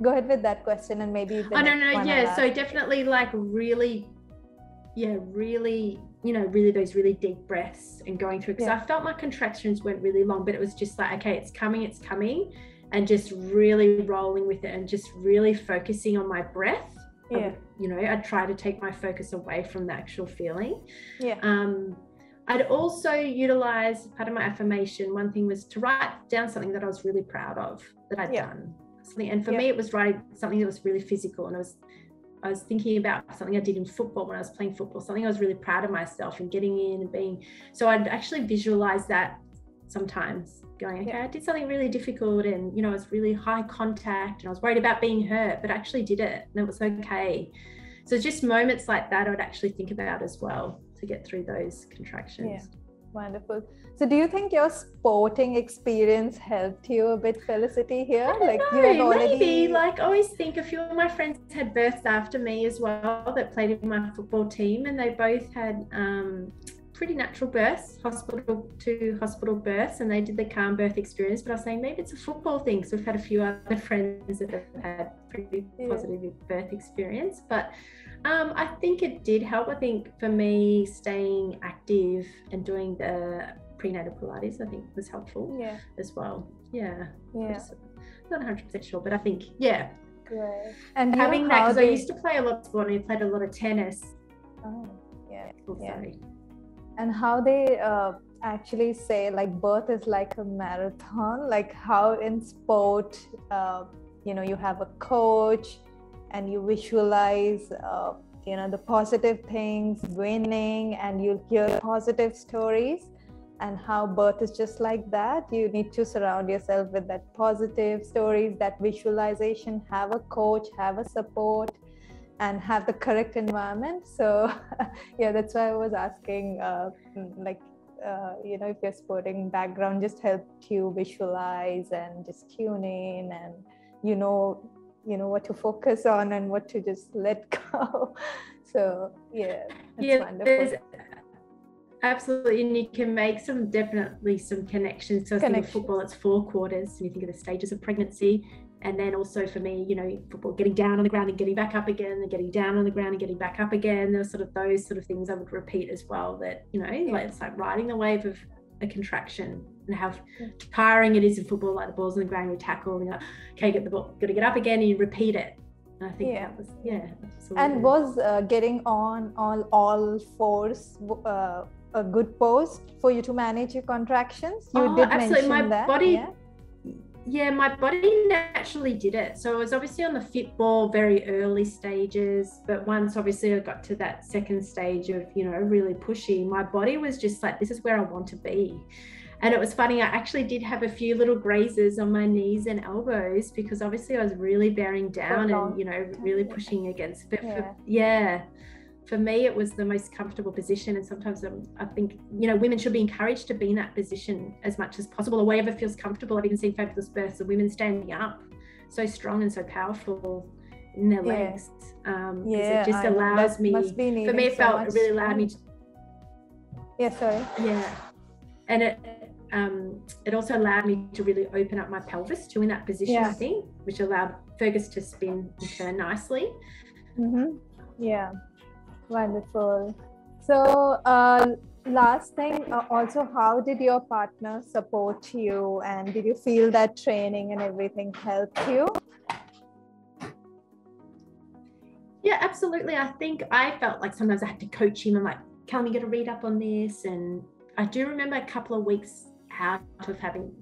S1: go ahead with that question, and maybe
S2: so definitely like really, you know, really those really deep breaths and going through, because I felt my contractions weren't really long, but it was just like, okay, it's coming, and just really rolling with it and just really focusing on my breath. You know, I'd try to take my focus away from the actual feeling. I'd also utilize, part of my affirmation, one thing was to write down something that I was really proud of that I'd done. And for me, it was writing something that was really physical. And I was thinking about something I did in football when I was playing football, something I was really proud of myself and getting in and being. So I'd actually visualize that sometimes, going, okay, I did something really difficult, and, you know, it was really high contact and I was worried about being hurt, but I actually did it and it was okay. So just moments like that, I would actually think about as well to get through those contractions.
S1: Yeah, wonderful. So do you think your sporting experience helped you a bit, Felicity, here?
S2: You had already... Maybe, like, I always think a few of my friends had births after me as well that played in my football team, and they both had pretty natural births, hospital to hospital births, and they did the calm birth experience. But I was saying maybe it's a football thing, so we've had a few other friends that have had pretty positive birth experience. But I think it did help. I think for me, staying active and doing the prenatal Pilates, I think was helpful as well. Not 100% sure, but I think
S1: Great. And
S2: having that, because I used to play a lot of sport and I played a lot of tennis. Sorry.
S1: And how they actually say like birth is like a marathon, like how in sport, you have a coach and you visualize, the positive things, winning, and you'll hear positive stories. And how birth is just like that. You need to surround yourself with that positive stories, that visualization, have a coach, have a support, and have the correct environment. So yeah, that's why I was asking, if your sporting background just helped you visualize and just tune in, and what to focus on and what to just let go. So yeah, it's wonderful.
S2: Absolutely, and you can make definitely some connections. So I think of football, it's 4 quarters, and you think of the stages of pregnancy. And then also for me, football, getting down on the ground and getting back up again, and getting down on the ground and getting back up again. There were those things I would repeat as well, that, it's like riding the wave of a contraction, and how tiring it is in football, like the ball's on the ground, you tackle, and you're like, okay, get the ball, got to get up again, and you repeat it. And I think that was, absolutely.
S1: And was getting on all fours a good pose for you to manage your contractions? You did
S2: absolutely.
S1: mention that.
S2: My body naturally did it. So I was obviously on the fit ball very early stages, but once obviously I got to that second stage of, really pushing, my body was just like, this is where I want to be. And it was funny, I actually did have a few little grazes on my knees and elbows, because obviously I was really bearing down and, really pushing against. But for me, it was the most comfortable position. And sometimes I think, women should be encouraged to be in that position as much as possible, or wherever feels comfortable. I've even seen fabulous births of women standing up, so strong and so powerful in their legs. It just allows me, for me, it really allowed me to, and it also allowed me to really open up my pelvis too in that position, I think, which allowed Fergus to spin and turn nicely.
S1: Wonderful. So last thing, also, how did your partner support you, and did you feel that training and everything helped you?
S2: Yeah, absolutely. I think I felt like sometimes I had to coach him. I'm like, Callum, you got to read up on this. And I do remember a couple of weeks out of having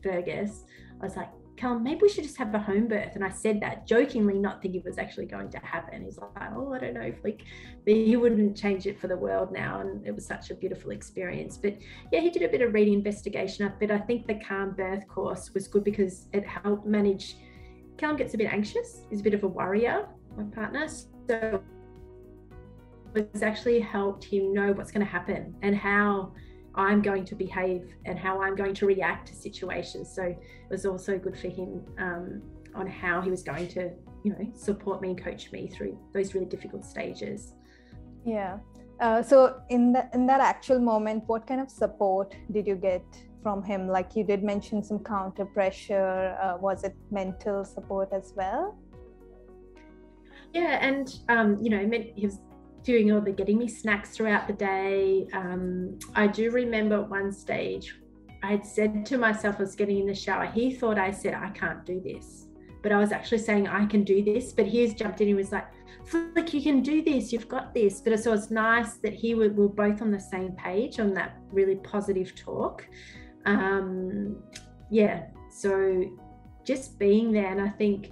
S2: Fergus, I was like, Callum, maybe we should just have a home birth. And I said that jokingly, not thinking it was actually going to happen. He's like, oh, I don't know if he wouldn't change it for the world now. And it was such a beautiful experience. But yeah, he did a bit of reading investigation. But I think the Calm Birth course was good because it helped manage. Callum gets a bit anxious. He's a bit of a worrier, my partner. So it's actually helped him know what's going to happen and how I'm going to behave and how I'm going to react to situations. So it was also good for him on how he was going to, support me and coach me through those really difficult stages.
S1: Yeah. So in that actual moment, what kind of support did you get from him? Like you did mention some counter pressure. Was it mental support as well?
S2: Yeah, and he was doing all the getting me snacks throughout the day. I do remember at one stage I had said to myself, I was getting in the shower, he thought I said, I can't do this, but I was actually saying I can do this. But he's jumped in, he was like, Flick, you can do this, you've got this. But so it's nice that we're both on the same page on that really positive talk. So just being there. And I think,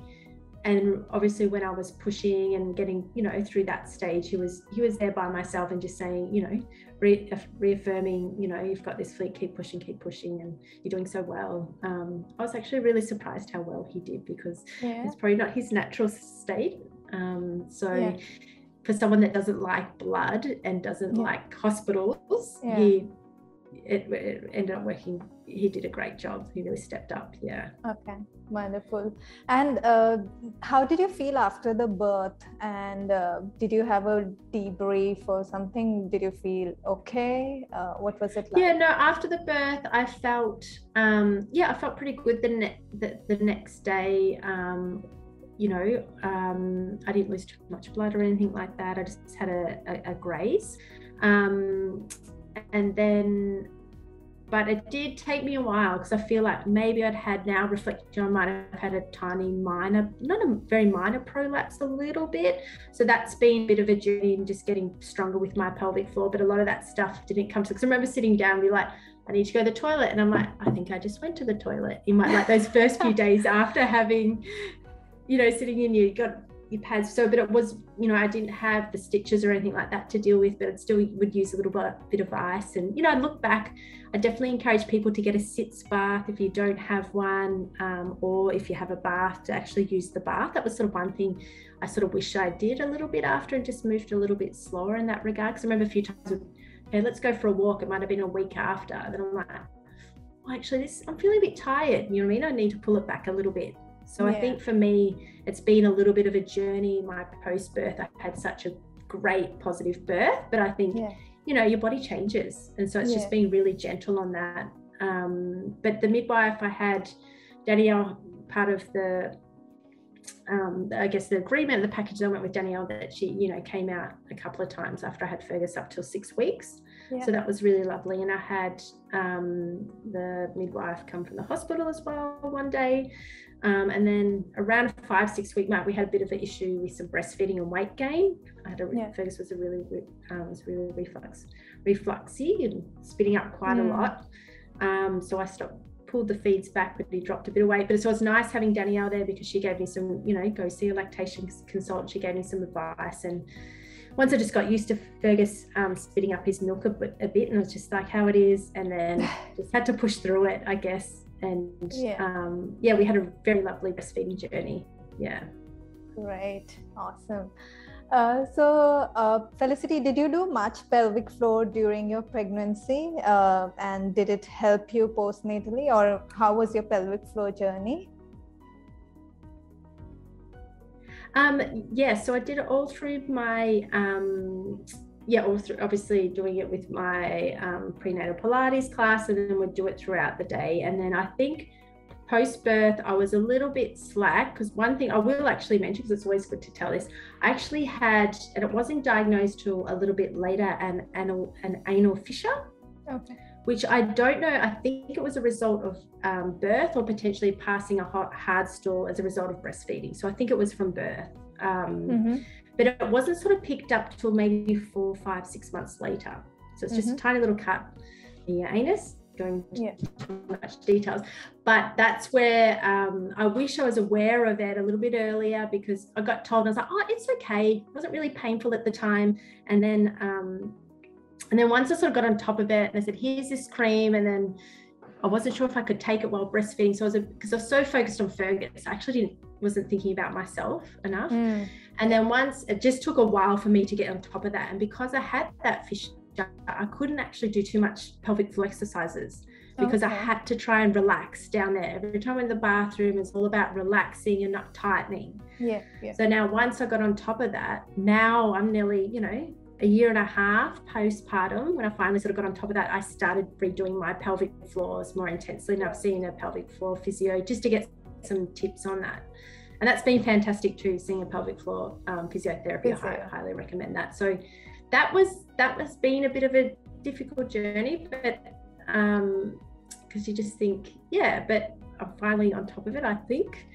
S2: and obviously when I was pushing and getting, through that stage, he was there by myself and just saying, reaffirming, you've got this, Fleet, keep pushing, and you're doing so well. I was actually really surprised how well he did, because it's probably not his natural state. For someone that doesn't like blood and doesn't like hospitals, it ended up working. He did a great job. He really stepped up.
S1: Okay, wonderful. And how did you feel after the birth? And did you have a debrief or something? Did you feel okay? What was it like?
S2: After the birth, I felt I felt pretty good the next day. I didn't lose too much blood or anything like that. I just had a graze. And then but it did take me a while, because I feel like maybe I'd had, now reflecting, I might have had a tiny minor, not a very minor prolapse, a little bit. So that's been a bit of a journey in just getting stronger with my pelvic floor. But a lot of that stuff didn't come to, because I remember sitting down and be like, I need to go to the toilet. And I'm like, I think I just went to the toilet in my, like those first few days after having, you know, sitting in your pads. So, but it was, you know, I didn't have the stitches or anything like that to deal with, but it still would use a little bit of ice. And, you know, I look back, I definitely encourage people to get a sitz bath if you don't have one, or if you have a bath, to actually use the bath. That was sort of one thing I sort of wish I did a little bit after, and just moved a little bit slower in that regard. Because I remember a few times with, hey, let's go for a walk. It might have been a week after. Then I'm like, well, actually, I'm feeling a bit tired. You know what I mean? I need to pull it back a little bit. So I think for me, it's been a little bit of a journey. My post-birth, I had such a great positive birth, but I think, you know, your body changes. And so it's just being really gentle on that. But the midwife, I had Danielle, part of the, I guess the agreement, the package I went with Danielle, that she, you know, came out a couple of times after I had Fergus up till 6 weeks. So that was really lovely. And I had the midwife come from the hospital as well one day. And then around 5-6 week mark, we had a bit of an issue with some breastfeeding and weight gain. I had Fergus was really refluxy and spitting up quite a lot. So I pulled the feeds back, but he dropped a bit of weight. But so it was nice having Danielle there, because she gave me some, you know, go see a lactation consultant. She gave me some advice. And once I just got used to Fergus spitting up his milk a bit, and it was just like how it is. And then just had to push through it, I guess. And we had a very lovely breastfeeding journey.
S1: Great. Awesome. Felicity, did you do much pelvic floor during your pregnancy? And did it help you postnatally, or how was your pelvic floor journey?
S2: So I did it all through my, all through, obviously doing it with my prenatal Pilates class, and then we'd do it throughout the day. And then I think post-birth, I was a little bit slack, because one thing I will actually mention, because it's always good to tell this, I actually had, and it wasn't diagnosed till a little bit later, an anal fissure. Okay. Which I don't know, I think it was a result of birth, or potentially passing a hard stool as a result of breastfeeding. So I think it was from birth. But it wasn't sort of picked up till maybe 4, 5, 6 months later. So it's just a tiny little cut in your anus, going into too much details. But that's where I wish I was aware of it a little bit earlier, because I got told, I was like, oh, it's okay. It wasn't really painful at the time. And then once I sort of got on top of it, and I said, here's this cream, and then I wasn't sure if I could take it while breastfeeding. So because I was so focused on Fergus, I actually wasn't thinking about myself enough. And then once, it just took a while for me to get on top of that. And because I had that fissure, I couldn't actually do too much pelvic floor exercises, because I had to try and relax down there. Every time I'm in the bathroom, it's all about relaxing and not tightening. So now once I got on top of that, now I'm nearly, you know, a year and a half postpartum, when I finally sort of got on top of that, I started redoing my pelvic floors more intensely. And I've seen a pelvic floor physio just to get some tips on that. And that's been fantastic too, seeing a pelvic floor physiotherapy. I highly recommend that. So that was been a bit of a difficult journey, but because you just think, but I'm finally on top of it, I think.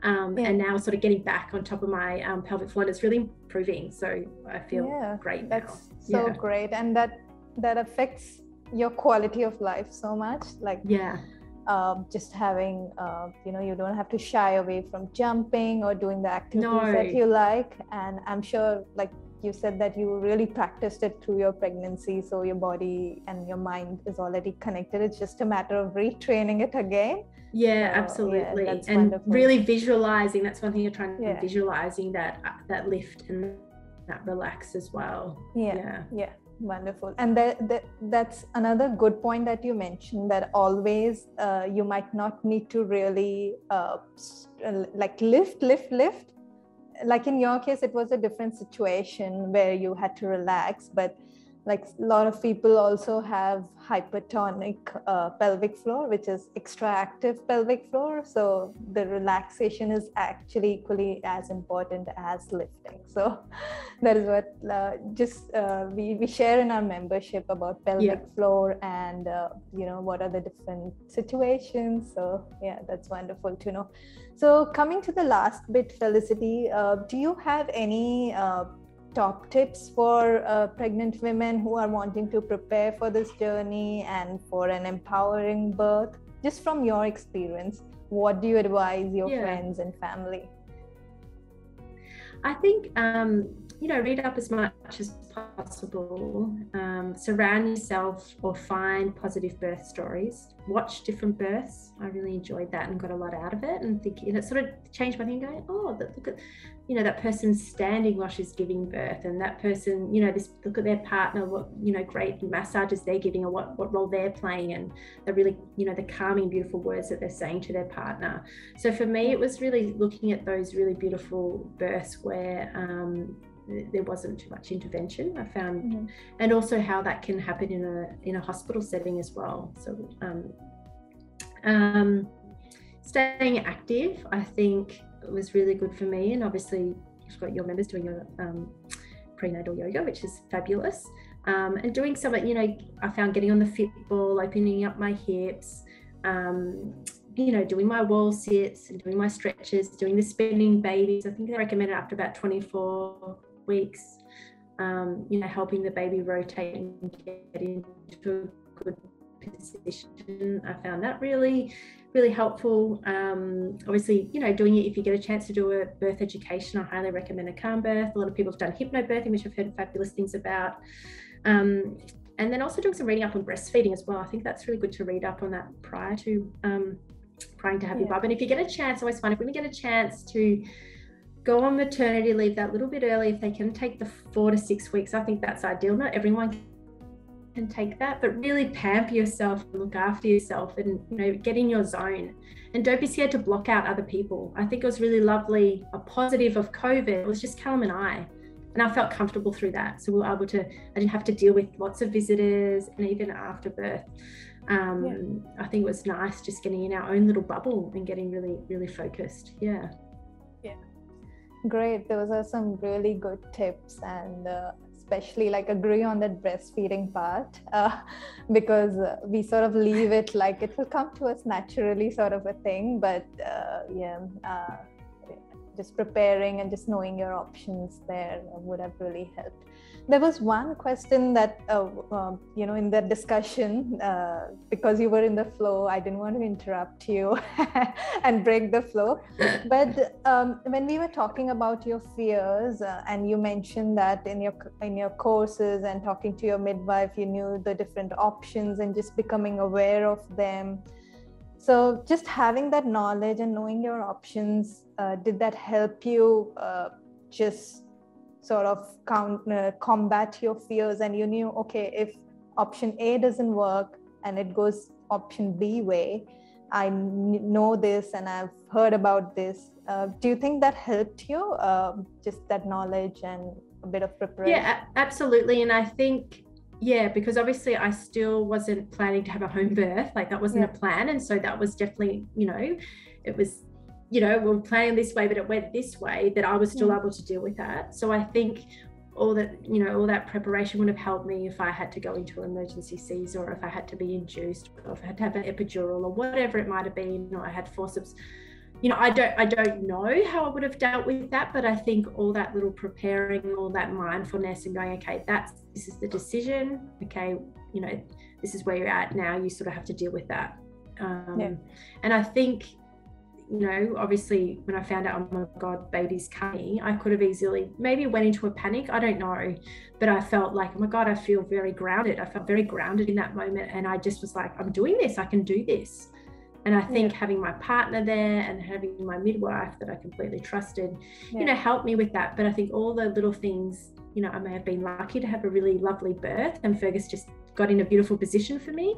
S2: And now sort of getting back on top of my pelvic floor, and it's really improving. So I feel great now.
S1: That's so great. And that affects your quality of life so much. Like, just having, you don't have to shy away from jumping or doing the activities that you like. And I'm sure, like you said, that you really practiced it through your pregnancy. So your body and your mind is already connected. It's just a matter of retraining it again.
S2: Absolutely. And wonderful. Really visualizing, that's one thing you're trying to visualizing that lift and that relax as well.
S1: Wonderful. And that's another good point that you mentioned, that always you might not need to really like lift. Like in your case, it was a different situation where you had to relax, but like a lot of people also have hypertonic pelvic floor, which is extra active pelvic floor. So the relaxation is actually equally as important as lifting. So that is what we share in our membership about pelvic floor and what are the different situations. So yeah, that's wonderful to know. So coming to the last bit, Felicity, do you have any top tips for pregnant women who are wanting to prepare for this journey and for an empowering birth? Just from your experience, what do you advise your friends and family?
S2: I think, read up as much as possible, surround yourself or find positive birth stories, watch different births. I really enjoyed that and got a lot out of it, and thinking, and it sort of changed my thinking, going, look at, that person's standing while she's giving birth, and that person, look at their partner, what, great massages they're giving, or what role they're playing, and the really, the calming, beautiful words that they're saying to their partner. So for me, it was really looking at those really beautiful births where there wasn't too much intervention, I found, and also how that can happen in a hospital setting as well. So staying active, I think, was really good for me. And obviously you've got your members doing your prenatal yoga, which is fabulous, and doing some, I found getting on the fit ball, opening up my hips, doing my wall sits and doing my stretches, doing the spinning babies. I think they recommend it after about 24 weeks, helping the baby rotate and get into a good position. I found that really, really helpful. Obviously, doing it, if you get a chance to do a birth education, I highly recommend a calm birth. A lot of people have done hypnobirthing, which I've heard fabulous things about. And then also doing some reading up on breastfeeding as well. I think that's really good to read up on that prior to have your bub. And if you get a chance, I always find if women get a chance to go on maternity leave that little bit early, if they can take the 4 to 6 weeks, I think that's ideal. Not everyone can take that, but really pamper yourself and look after yourself, and get in your zone, and don't be scared to block out other people. I think it was really lovely. A positive of COVID, it was just Callum and I felt comfortable through that. So we were able to, I didn't have to deal with lots of visitors, and even after birth, I think it was nice just getting in our own little bubble and getting really, really focused. Yeah.
S1: Great. Those are some really good tips, and especially agree on that breastfeeding part, because we sort of leave it like it will come to us naturally sort of a thing, but just preparing and just knowing your options there would have really helped. There was one question that, in the discussion, because you were in the flow, I didn't want to interrupt you and break the flow. But when we were talking about your fears, and you mentioned that in your courses and talking to your midwife, you knew the different options and just becoming aware of them. So just having that knowledge and knowing your options, did that help you just sort of combat your fears, and you knew, okay, if option A doesn't work and it goes option B way, I know this and I've heard about this. Do you think that helped you, just that knowledge and a bit of preparation?
S2: Yeah, absolutely. And I think, because obviously I still wasn't planning to have a home birth, like that wasn't a plan. And so that was definitely, it was, we were planning this way, but it went this way, that I was still able to deal with that. So I think all that preparation would have helped me if I had to go into emergency Cs, or if I had to be induced, or if I had to have an epidural, or whatever it might have been, or I had forceps. I don't know how I would have dealt with that, but I think all that little preparing, all that mindfulness and going, okay, this is the decision. Okay, this is where you're at now. You sort of have to deal with that. And I think, obviously when I found out, oh my God, baby's coming, I could have easily maybe went into a panic. I don't know, but I felt like, oh my God, I feel very grounded. I felt very grounded in that moment. And I just was like, I'm doing this. I can do this. And I think having my partner there and having my midwife that I completely trusted, helped me with that. But I think all the little things, I may have been lucky to have a really lovely birth, and Fergus just got in a beautiful position for me.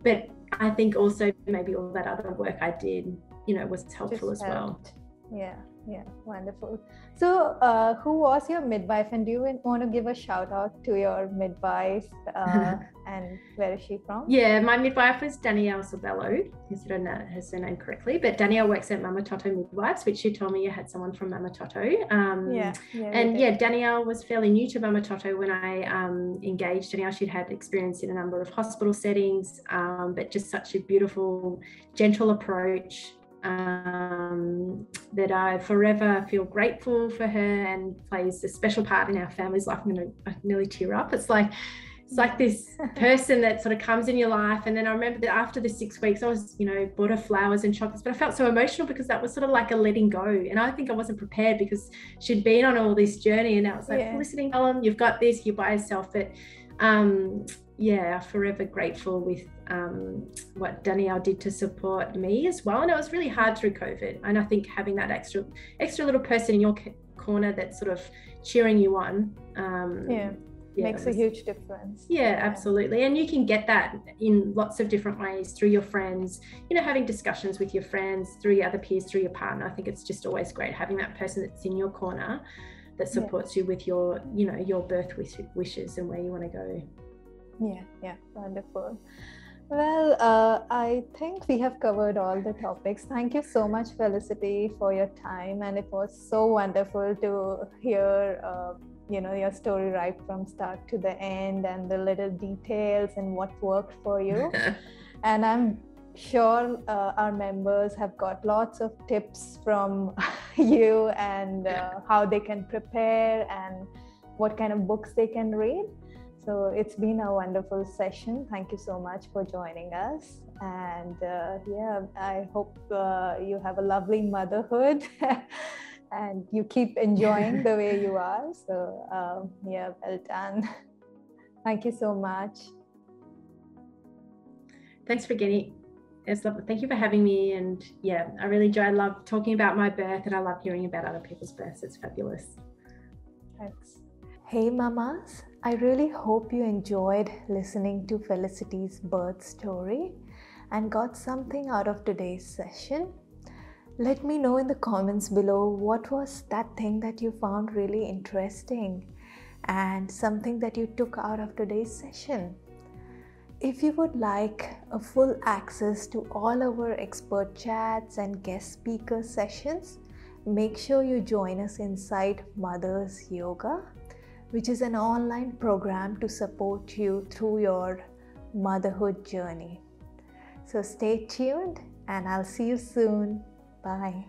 S2: But I think also maybe all that other work I did, was helpful as well.
S1: Yeah, yeah, wonderful. So, who was your midwife, and do you want to give a shout out to your midwife, and where is she from?
S2: Yeah, my midwife was Danielle Sabello, because I don't know her surname correctly, but Danielle works at Mama Toto Midwives, which she told me you had someone from Mama Toto. Danielle was fairly new to Mama Toto when I engaged Danielle. She'd had experience in a number of hospital settings, but just such a beautiful, gentle approach. That I forever feel grateful for her, and plays a special part in our family's life. I nearly tear up. It's like this person that sort of comes in your life. And then I remember that after the 6 weeks, I was, bought her flowers and chocolates, but I felt so emotional because that was sort of like a letting go. And I think I wasn't prepared because she'd been on all this journey, and I was like, Felicity, you've got this, you're by yourself. But forever grateful with what Danielle did to support me as well. And it was really hard through COVID. And I think having that extra little person in your corner that's sort of cheering you on,
S1: makes a huge difference.
S2: Yeah, absolutely. And you can get that in lots of different ways through your friends, having discussions with your friends, through your other peers, through your partner. I think it's just always great having that person that's in your corner that supports you with your, your birth wishes and where you want to go.
S1: Yeah, wonderful. Well, I think we have covered all the topics. Thank you so much, Felicity, for your time. And it was so wonderful to hear your story right from start to the end, and the little details and what worked for you. And I'm sure our members have got lots of tips from you, and how they can prepare and what kind of books they can read. So it's been a wonderful session. Thank you so much for joining us. And I hope you have a lovely motherhood and you keep enjoying the way you are. So well done. Thank you so much.
S2: Thanks for getting. It's lovely. Thank you for having me. And I really enjoy. I love talking about my birth, and I love hearing about other people's births. It's fabulous.
S1: Thanks. Hey mamas, I really hope you enjoyed listening to Felicity's birth story and got something out of today's session. Let me know in the comments below what was that thing that you found really interesting and something that you took out of today's session. If you would like a full access to all our expert chats and guest speaker sessions, make sure you join us inside Mother's Yoga, which is an online program to support you through your motherhood journey. So stay tuned, and I'll see you soon. Bye.